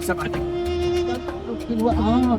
7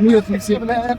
150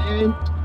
2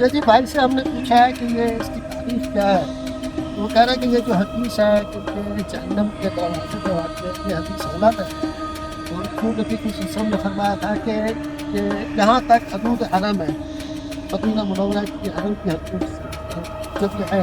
यदि भाई से हमने पूछा है कि ये इसकी तारीफ क्या है, वो कह रहा है कि ये जो हदीस है कि जहन्नम के दरवाजे के वाक़े में हदीस गलत है. और खुद नबी की सल्लल्लाहु ने फरमाया था कि यहाँ तक हदूद हरम है, मदीना मुनव्वरा की हरम की हदूद जब है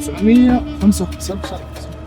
955.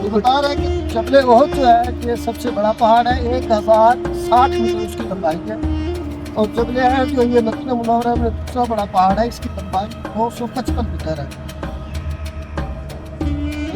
वो बता रहे हैं कि जबल ओहद जो है ये सबसे बड़ा पहाड़ है. 1060 मीटर उसकी लंबाई है. और जबल है जो ये मदीना मुनव्वरा में दूसरा बड़ा पहाड़ है, इसकी लंबाई 255 मीटर है.